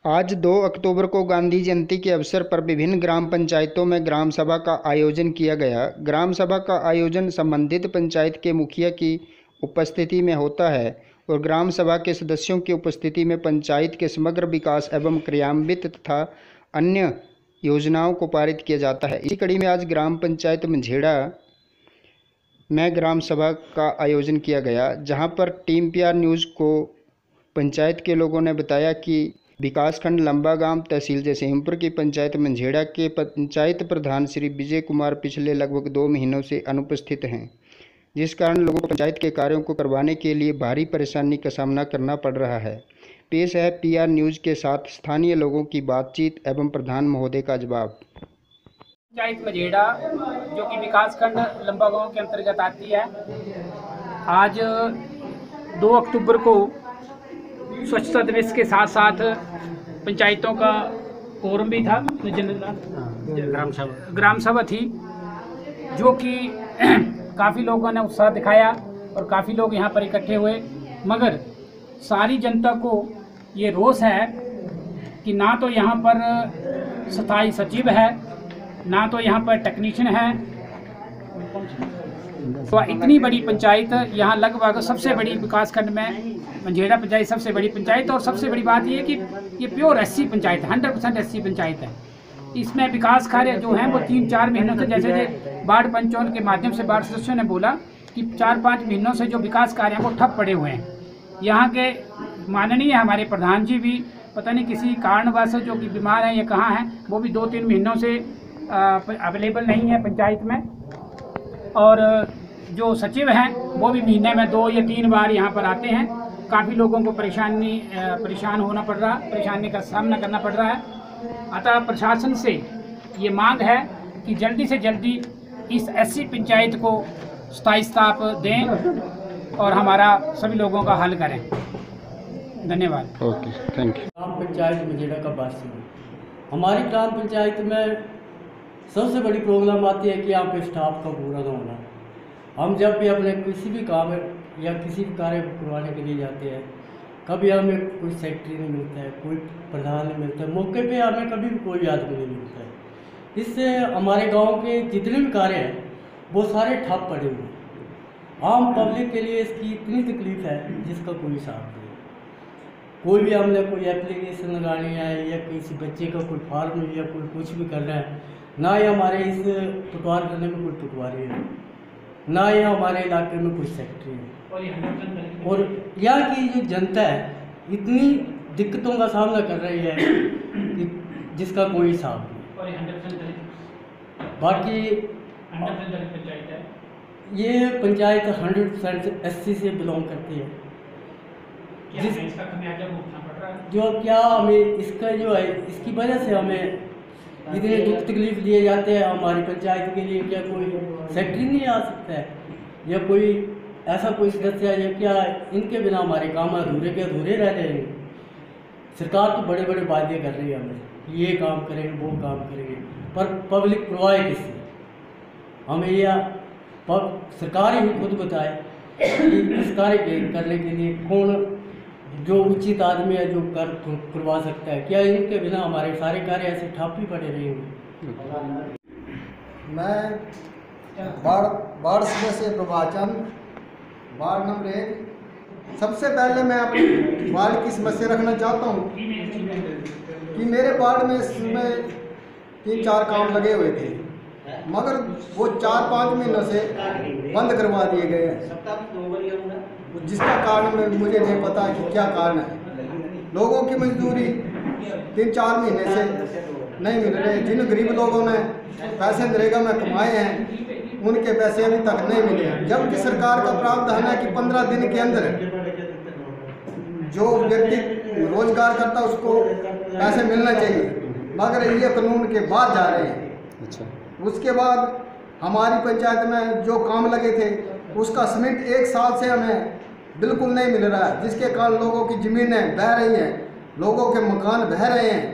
आज 2 अक्टूबर को गांधी जयंती के अवसर पर विभिन्न ग्राम पंचायतों में ग्राम सभा का आयोजन किया गया। ग्राम सभा का आयोजन संबंधित पंचायत के मुखिया की उपस्थिति में होता है और ग्राम सभा के सदस्यों की उपस्थिति में पंचायत के समग्र विकास एवं क्रियान्वित तथा अन्य योजनाओं को पारित किया जाता है। इसी कड़ी में आज ग्राम पंचायत मंझेड़ा में ग्राम सभा का आयोजन किया गया, जहां पर टीम पीआर न्यूज़ को पंचायत के लोगों ने बताया कि विकासखंड लंबागाम तहसील जयसिंहपुर की पंचायत मंझेड़ा के पंचायत प्रधान श्री विजय कुमार पिछले लगभग 2 महीनों से अनुपस्थित हैं, जिस कारण लोगों को पंचायत के कार्यों को करवाने के लिए भारी परेशानी का सामना करना पड़ रहा है। पेश है पीआर न्यूज़ के साथ स्थानीय लोगों की बातचीत एवं प्रधान महोदय का जवाब। पंचायत मंझेड़ा जो कि विकासखंड लंबागांव के अंतर्गत आती है, आज 2 अक्टूबर को स्वच्छता दिवस के साथ साथ पंचायतों का कोरम भी था, ग्राम सभा थी, जो कि काफ़ी लोगों ने उत्साह दिखाया और काफ़ी लोग यहाँ पर इकट्ठे हुए। मगर सारी जनता को ये रोष है कि ना तो यहाँ पर स्थायी सचिव है, ना तो यहाँ पर टेक्नीशियन है। तो इतनी बड़ी पंचायत यहाँ लगभग सबसे बड़ी विकासखंड में मंझेड़ा पंचायत सबसे बड़ी पंचायत, और सबसे बड़ी बात ये कि ये प्योर एससी पंचायत है, 100% एससी पंचायत है। इसमें विकास कार्य जो हैं वो 3-4 महीनों से, जैसे वार्ड पंचों के माध्यम से वार्ड सदस्यों ने बोला कि 4-5 महीनों से जो विकास कार्य हैं वो ठप पड़े हुए हैं। यहाँ के माननीय हमारे प्रधान जी भी पता नहीं किसी कारणवश जो कि बीमार हैं या कहाँ हैं, वो भी 2-3 महीनों से अवेलेबल नहीं है पंचायत में। और जो सचिव हैं वो भी महीने में 2 या 3 बार यहाँ पर आते हैं। काफ़ी लोगों को परेशान होना पड़ रहा, परेशानी का सामना करना पड़ रहा है। अतः प्रशासन से ये मांग है कि जल्दी से जल्दी इस एससी पंचायत को स्थायी स्थाप दें और हमारा सभी लोगों का हल करें। धन्यवाद। Okay, thank you. ग्राम पंचायत मंझेड़ा का वासी हूँ। हमारी ग्राम पंचायत में सबसे बड़ी प्रॉब्लम आती है कि यहाँ पे स्टाफ का पूरा ना होना। हम जब भी अपने किसी भी काम या किसी भी कार्य को करवाने के लिए जाते हैं, कभी हमें कोई सेक्रेटरी नहीं मिलता है, कोई प्रधान नहीं मिलता है, मौके पे हमें कभी भी कोई आदमी नहीं मिलता है। इससे हमारे गांव के जितने भी कार्य हैं वो सारे ठप पड़े हुए हैं। आम पब्लिक के लिए इसकी इतनी तकलीफ है जिसका कोई हिसाब नहीं। कोई भी हमने कोई एप्लीकेशन लगानी है या किसी बच्चे का कोई फॉर्म या कोई कुछ भी करना है, ना ही हमारे इस पटवार करने में कोई पटवारी है, ना ही हमारे इलाके में कोई सेक्रेटरी है। और यहाँ की जो जनता है इतनी दिक्कतों का सामना कर रही है कि जिसका कोई हिसाब नहीं। बाकी ये पंचायत 100% एससी से बिलोंग करती है। जो क्या हमें इसका जो है इसकी वजह से हमें इतने दुख तकलीफ लिए जाते हैं। हमारी पंचायत के लिए क्या कोई सेक्रेटरी नहीं आ सकता है या कोई ऐसा कोई सदस्य है या क्या इनके बिना हमारे काम अधूरे के अधूरे रह रहे हैं। सरकार तो बड़े बड़े वादे कर रही है हमें, ये काम करेंगे वो काम करेंगे, पर पब्लिक परवाह किससे? हमें यह सरकार ही खुद बताए कि इस कार्य करने के लिए कौन जो उचित आदमी है जो करवा सकता है। क्या इनके बिना हमारे सारे कार्य ऐसे ठप ही पड़े रहेंगे? मैं वार्ड सदस्य प्रभाचंद, वार्ड नंबर 1। सबसे पहले मैं अपनी वार्ड की समस्या रखना चाहता हूँ कि मेरे वार्ड में इसमें 3-4 काम लगे हुए थे, मगर वो 4-5 महीनों से बंद करवा दिए गए हैं, जिसका कारण मुझे नहीं पता कि क्या कारण है। लोगों की मजदूरी 3-4 महीने से नहीं मिल रहे। जिन गरीब लोगों ने पैसे नरेगा में कमाए हैं उनके पैसे अभी तक नहीं मिले, जबकि सरकार का प्रावधान है कि 15 दिन के अंदर जो व्यक्ति रोजगार करता है उसको पैसे मिलना चाहिए, मगर ये कानून के बाद जा रहे हैं। अच्छा। उसके बाद हमारी पंचायत में जो काम लगे थे उसका समिट 1 साल से हमें बिल्कुल नहीं मिल रहा है, जिसके कारण लोगों की ज़मीनें बह रही हैं, लोगों के मकान बह रहे हैं,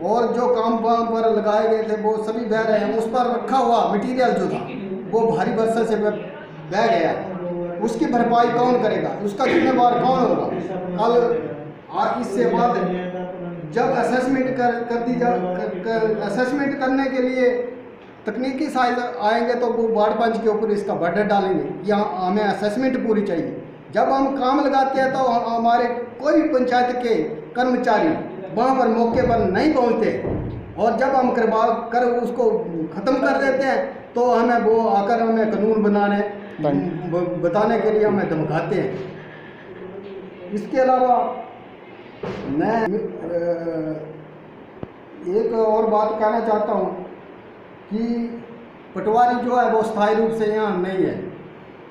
और जो काम पर लगाए गए थे वो सभी बह रहे हैं। उस पर रखा हुआ मटेरियल जो था वो भारी वर्षा से बह गया। उसकी भरपाई कौन करेगा? उसका जिम्मेवार कौन होगा? कल और इससे बाद जब असेसमेंट कर दी जा असेसमेंट करने के लिए तकनीकी साइज आएंगे तो वो वार्ड पंच के ऊपर इसका बजट डालेंगे कि हमें असेसमेंट पूरी चाहिए। जब हम काम लगाते हैं तो हमारे कोई भी पंचायत के कर्मचारी वहाँ पर मौके पर नहीं पहुँचते, और जब हम करवा कर उसको ख़त्म कर देते हैं तो हमें वो आकर हमें कानून बताने के लिए हमें धमकाते हैं। इसके अलावा मैं एक और बात कहना चाहता हूँ कि पटवारी जो है वो स्थायी रूप से यहाँ नहीं है,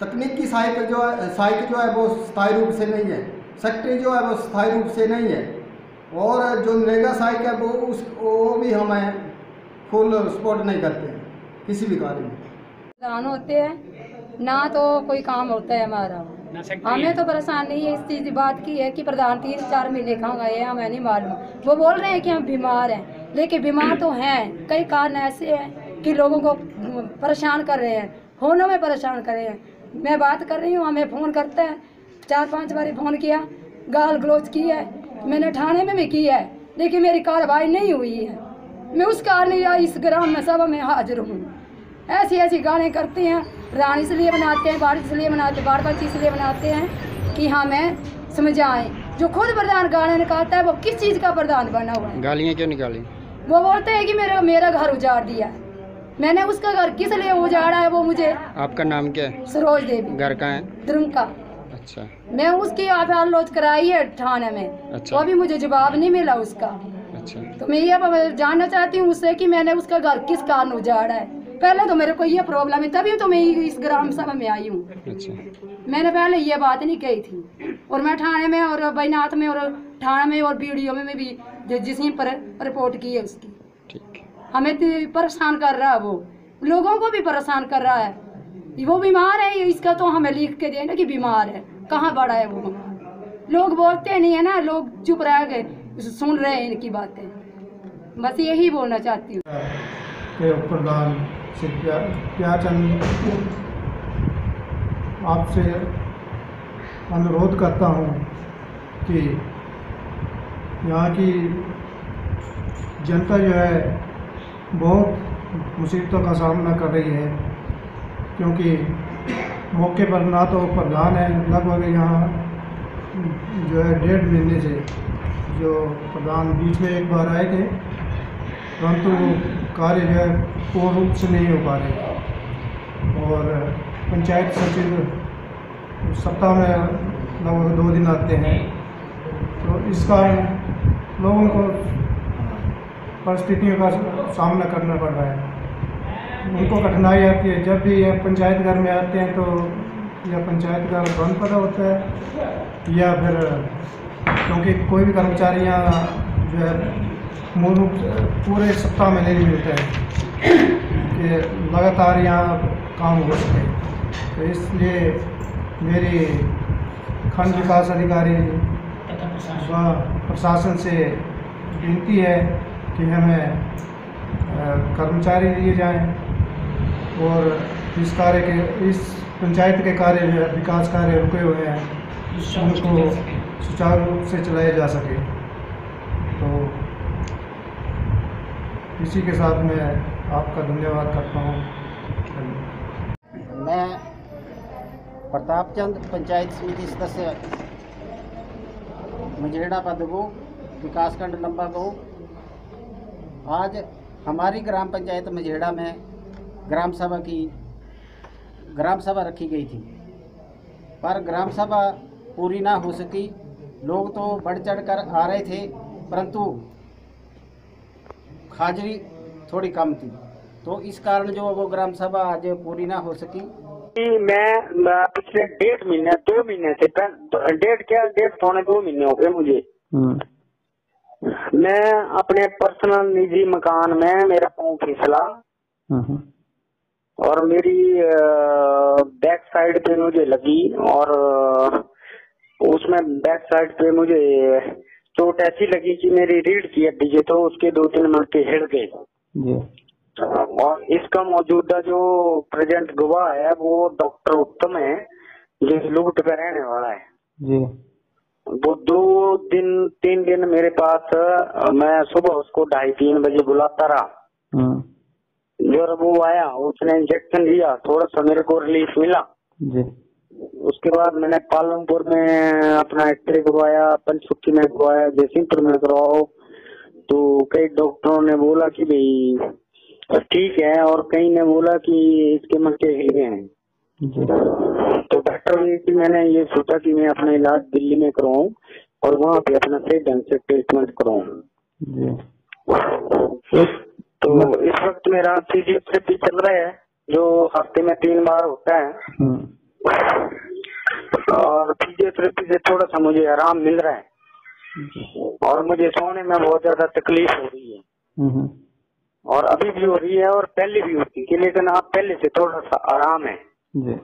तकनीकी सहायक जो है वो स्थायी रूप से नहीं है, सेक्रेटरी जो है वो स्थायी रूप से नहीं है, और जो नरेगा सहायक है वो भी हमें फुल सपोर्ट नहीं करते हैं किसी भी कार्य में। प्रधान होते हैं ना तो कोई काम होता है हमारा, हमें तो परेशान नहीं है। इस चीज़ की बात की है कि प्रधान 3-4 महीने कहाँ गए हैं हमें नहीं मालूम। वो बोल रहे हैं कि हम बीमार हैं, लेकिन बीमार तो हैं, कई कारण ऐसे हैं कि लोगों को परेशान कर रहे हैं, फ़ोनों में परेशान कर रहे हैं। मैं बात कर रही हूँ, हमें फ़ोन करते हैं, 4-5 बार फ़ोन किया, गाल गलौज की है, मैंने थाने में भी की है, लेकिन मेरी कार्रवाई नहीं हुई है। मैं उस कारण इस ग्राम सभा में हाजिर हूँ। ऐसी ऐसी गाने करते हैं, रान इसलिए बनाते हैं, बारिश इसलिए बनाते हैं, बार बार इसलिए बनाते हैं कि हमें समझाएं। जो खुद प्रधान गाने निकालता है वो किस चीज़ का प्रधान बना हुआ है? गालियाँ क्यों निकाली? वो बोलते हैं कि मेरा घर उजाड़ दिया है। मैंने उसका घर किस लिए उजाड़ा है वो मुझे। आपका नाम क्या है? सरोज देवी। घर कहाँ है? द्रुमका। अच्छा। मैं उसकी आलोच कराई है थाने में। अच्छा। वो भी मुझे जवाब नहीं मिला उसका। अच्छा। तो मैं ये जानना चाहती हूँ उससे कि मैंने उसका घर किस कारण उजाड़ा है। पहले तो मेरे को ये प्रॉब्लम है, तभी तो मैं इस ग्राम सभा में आई हूँ। अच्छा। मैंने पहले ये बात नहीं कही थी, और मैं थाने में और बैनाथ में और थाना में और वीडियो में भी जिस पर रिपोर्ट की है उसकी। ठीक। हमें परेशान कर रहा है, वो लोगों को भी परेशान कर रहा है। वो बीमार है, इसका तो हमें लिख के देना कि बीमार है, कहाँ बड़ा है वो बीमार। लोग बोलते नहीं है ना, लोग चुप रह गए, सुन रहे हैं इनकी बातें। बस यही बोलना चाहती हूँ। प्रधान श्री प्यारचंद, आपसे अनुरोध करता हूँ कि यहाँ की जनता जो है बहुत मुसीबतों का सामना कर रही है, क्योंकि मौके पर ना तो प्रधान है, लगभग यहाँ जो है 1.5 महीने से जो प्रधान बीच में एक बार आए थे, परंतु कार्य जो है पूर्ण रूप से नहीं हो पा रहे, और पंचायत सचिव सप्ताह में लगभग 2 दिन आते हैं। तो इस कारण लोगों को परिस्थितियों का सामना करना पड़ रहा है, उनको कठिनाई आती है। जब भी यह पंचायत घर में आते हैं तो या पंचायत घर बंद पड़ा होता है, या फिर क्योंकि कोई भी कर्मचारी यहाँ जो है मूल रूप से पूरे सप्ताह में नहीं मिलता है कि लगातार यहाँ काम हो सके। तो इसलिए मेरी खंड विकास अधिकारी व प्रशासन से विनती है कि हमें कर्मचारी दिए जाएं, और इस पंचायत के कार्य जो है विकास कार्य रुके हुए हैं उनको सुचारू रूप से चलाया जा सके। तो इसी के साथ मैं आपका धन्यवाद करता हूँ। मैं प्रतापचंद, पंचायत समिति सदस्य मझेड़ा पदगो, विकासखंड नंबर 2। आज हमारी ग्राम पंचायत मझेड़ा में ग्राम सभा रखी गई थी, पर ग्राम सभा पूरी ना हो सकी। लोग तो बढ़ चढ़ कर आ रहे थे, परंतु हाजिरी थोड़ी कम थी, तो इस कारण जो वो ग्राम सभा आज पूरी ना हो सकी। मैं पिछले 1.5 महीने 2 महीने से 1.5 महीने हो गए मुझे। मैं अपने पर्सनल निजी मकान में मेरा पाँव फिसला और मेरी बैक साइड पे मुझे लगी, और उसमें बैक साइड पे मुझे चोट ऐसी लगी कि मेरी रीढ़ की हड्डी जो तो उसके 2-3 मणके हिड़ गए। और इसका मौजूदा जो प्रेजेंट गवाह है वो डॉक्टर उत्तम है, जो लुगट पे रहने वाला है जी। वो 2-3 दिन मेरे पास, मैं सुबह उसको 2:30-3 बजे बुलाता रहा। जब वो आया, उसने इंजेक्शन लिया, थोड़ा सा मेरे को रिलीफ मिला जी। उसके बाद मैंने पालमपुर में अपना एक्सरे करवाया, पंचमुखी में करवाया, जयसिंहपुर में करवाओ, तो कई डॉक्टरों ने बोला कि भाई ठीक है, और कई ने बोला कि इसके मक्के हिल गए हैं। तो डॉक्टर ने कि मैंने ये सोचा कि मैं अपना इलाज दिल्ली में कराऊं और वहाँ पे अपना सही ढंग से ट्रीटमेंट कराऊं। तो इस वक्त मेरा फिजियोथेरेपी चल रहा है, जो हफ्ते में 3 बार होता है, और फिजियोथेरेपी से थोड़ा सा मुझे आराम मिल रहा है और मुझे सोने में बहुत ज्यादा तकलीफ हो रही है, और अभी भी हो रही है और पहले भी होती थी, लेकिन आप पहले से थोड़ा सा आराम है जी।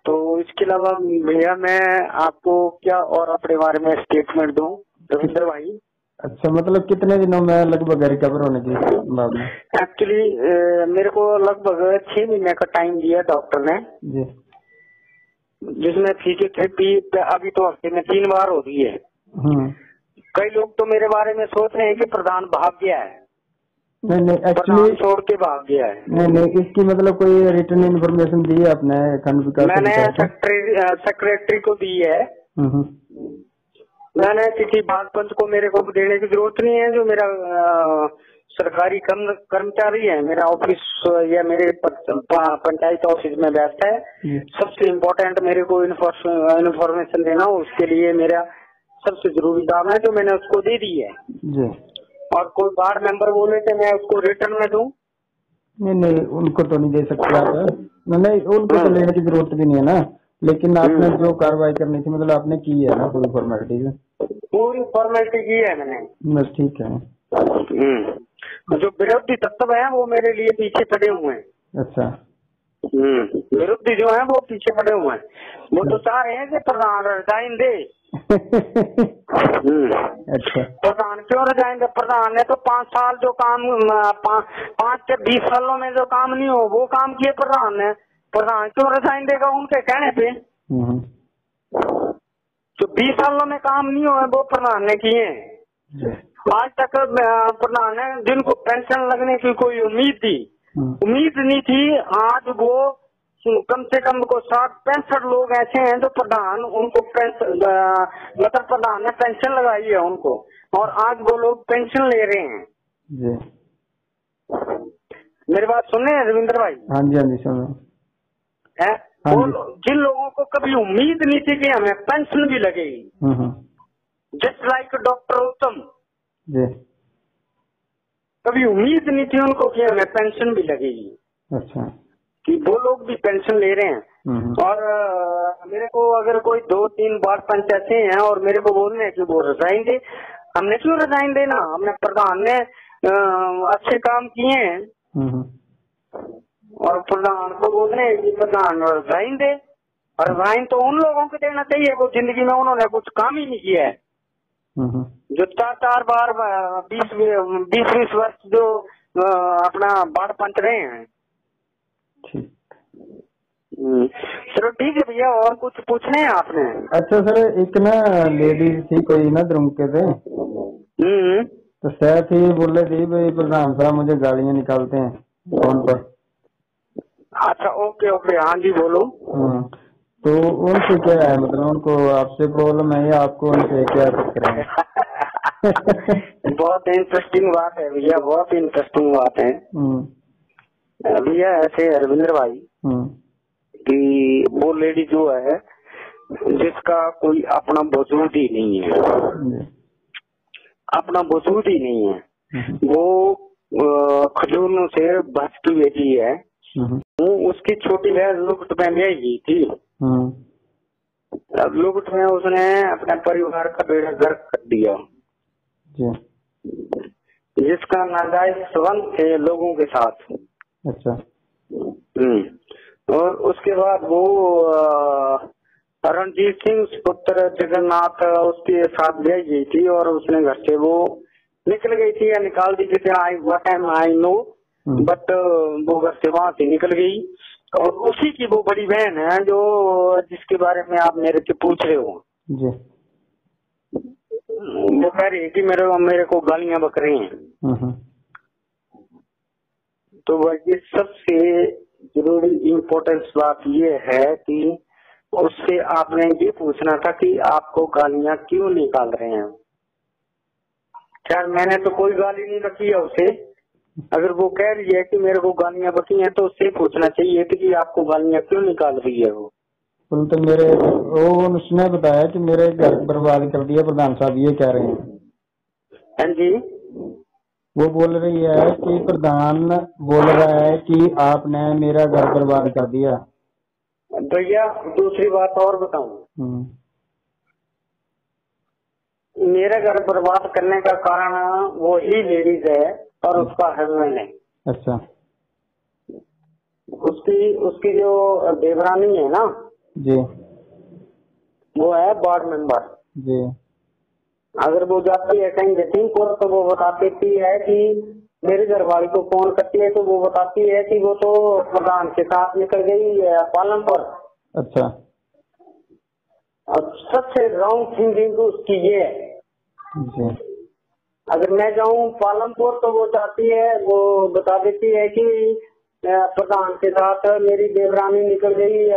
तो इसके अलावा भैया मैं आपको क्या और अपने बारे में स्टेटमेंट दूं रविंद्र भाई? अच्छा, मतलब कितने दिनों में लगभग रिकवर होने की संभावना? एक्चुअली मेरे को लगभग 6 महीने का टाइम दिया डॉक्टर ने जी, जिसमें फिजियोथेरेपी अभी तो हफ्ते में 3 बार हो रही है। कई लोग तो मेरे बारे में सोच रहे हैं कि प्रधान भाग गया है। नहीं एक्चुअली छोड़ के भाग गया है। नहीं, इसकी मतलब कोई रिटर्न इन्फॉर्मेशन दी है आपने खंड विकास? मैंने सेक्रेटरी को दी है। मैंने किसी बाग पंच को मेरे को देने की जरूरत नहीं है। जो मेरा सरकारी कर्मचारी है, मेरा ऑफिस या मेरे पंचायत ऑफिस में बैठता है, सबसे इम्पोर्टेंट मेरे को इन्फॉर्मेशन देना, उसके लिए मेरा सबसे जरूरी काम है, जो मैंने उसको दे दी है जी। और कोई वार्ड मेंबर बोले थे मैं उसको रिटर्न में दूं? नहीं, उनको तो नहीं दे सकते आप। नहीं, उनको तो लेने की जरूरत भी नहीं है ना, लेकिन आपने जो कार्रवाई करनी थी मतलब आपने की है ना पूरी फॉर्मेलिटी? पूरी फॉर्मेलिटी की है मैंने, बस ठीक है। जो विरोधी तत्व है वो मेरे लिए पीछे पड़े हुए हैं। अच्छा। विरोधी जो है वो पीछे पड़े हुए हैं, वो तो चाह रहे हैं कि प्रधान रिजाइन दे। अच्छा, प्रधान क्यों रिजाइन दे? प्रधान ने तो 5 साल जो काम 5 से 20 सालों में जो काम नहीं हो वो काम किए प्रधान ने। प्रधान क्यों रिजाइन देगा उनके कहने पे? जो 20 सालों में काम नहीं हुआ वो प्रधान ने किए। आज तक प्रधान ने जिनको पेंशन लगने की कोई उम्मीद नहीं थी, आज वो कम से कम को 60-65 लोग ऐसे हैं जो प्रधान उनको मतलब प्रधान ने पेंशन लगाई है उनको, और आज वो लोग पेंशन ले रहे हैं जी। मेरी बात सुन रहे हैं रविंद्र भाई? हाँ जी सुन है। जिन लोगों को कभी उम्मीद नहीं थी कि हमें पेंशन भी लगेगी, जस्ट लाइक डॉक्टर उत्तम जी, कभी उम्मीद नहीं थी उनको कि हमें पेंशन भी लगेगी। अच्छा, कि वो लोग भी पेंशन ले रहे हैं। और मेरे को अगर कोई 2-3 वार्ड पंच ऐसे हैं और मेरे को बोल रहे हैं कि वो रिजाइन दे, हमने क्यों रिजाइन देना? हमने प्रधान ने अच्छे काम किए हैं और प्रधान को बोल रहे हैं कि प्रधान रिजाइन दे। और रिजाइन तो उन लोगों को देना चाहिए वो जिंदगी में उन्होंने कुछ काम ही नहीं किया है, जो 4 बार 20-20 वर्ष जो अपना वार्ड पंच रहे हैं। चलो ठीक है भैया, और कुछ पूछने हैं आपने? अच्छा सर, एक ना लेडीज थी कोई ना द्रुमके थे, तो शायद ही बोले थे भाई प्रधान साहब मुझे गालियां निकालते हैं फोन पर। अच्छा, ओके, हाँ जी बोलो। तो उनसे क्या है, मतलब उनको आपसे प्रॉब्लम है या आपको उनसे क्या चक्कर है? बहुत इंटरेस्टिंग बात है भैया, बहुत इंटरेस्टिंग बात है भैया। ऐसे रविंद्र भाई कि वो लेडी जो है जिसका कोई अपना वजूद ही नहीं है, अपना वजूद ही नहीं है, वो खजूरों से भटकी बेटी है, उसकी छोटी बहन लुकट में ले गई थी। अब लुकट में उसने अपने परिवार का बेड़ा गर्क कर दिया, जिसका नाजायज संबंध थे लोगों के साथ। अच्छा। और उसके बाद वो रणजीत सिंह पुत्र जगन्नाथ उसके साथ ले गई थी और उसने घर से वो निकल गई थी या निकाल दी थी, आई नो, बट वो घर से वहां से निकल गई। और उसी की वो बड़ी बहन है जो जिसके बारे में आप मेरे से पूछ रहे हो। जी। वो कह रही है कि मेरे को गालियां बक रही हैं। तो वही सबसे जरूरी इम्पोर्टेंस बात ये है कि उससे आपने ये पूछना था कि आपको गालियां क्यों निकाल रहे हैं। क्या मैंने तो कोई गाली नहीं बकी है उसे। अगर वो कह रही है कि मेरे को गालियां बकी हैं तो उससे पूछना चाहिए थी कि आपको गालियां क्यों निकाल रही है वो। तो मेरे उसने बताया कि मेरे घर बर्बाद कर दिया प्रधान साहब, ये कह रहे हैं। हाँ जी। वो बोल रही है कि प्रधान बोल रहा है कि आपने मेरा घर बर्बाद कर दिया। भैया दूसरी बात और बताऊं, मेरा घर बर्बाद करने का कारण वो ही लेडीज है और उसका हस्बैंड है। अच्छा। उसकी जो देवरानी है ना जी, वो है वार्ड मेंबर जी। अगर वो जाती है कहीं मीटिंग को तो वो बताती है कि मेरे घर वाली को फोन करती है तो वो बताती है कि वो तो प्रधान के साथ निकल गई पालमपुर। अच्छा। और सबसे रॉन्ग थिंकिंग उसकी ये है। जी। अगर मैं जाऊं पालमपुर तो वो चाहती है, वो बता देती है कि प्रधान के साथ मेरी देवरानी निकल गई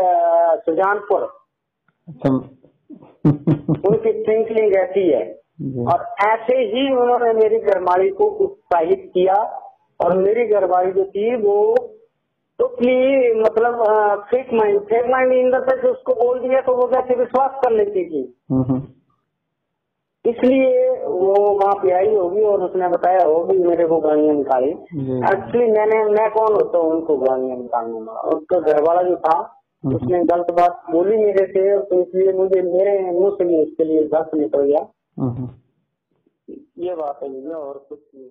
सुजानपुर। अच्छा। उनकी थिंकिंग ऐसी है। और ऐसे ही उन्होंने मेरी घरवाली को उत्साहित किया और मेरी घरवाली जो थी वो टोटली मतलब fake mind in the sense उसको बोल दिया तो वो वैसे विश्वास कर लेती थी। इसलिए वो वहाँ पे आई होगी और उसने बताया होगी मेरे को गालियां निकाली। एक्चुअली मैं कौन होता हूँ उनको गालियां निकालने वाला। उसका घर वाला जो था उसने गलत बात बोली मेरे से तो इसलिए मुझे मेरे मुंह से भी उसके लिए गलत निकल गया। ये बात है और कुछ नहीं।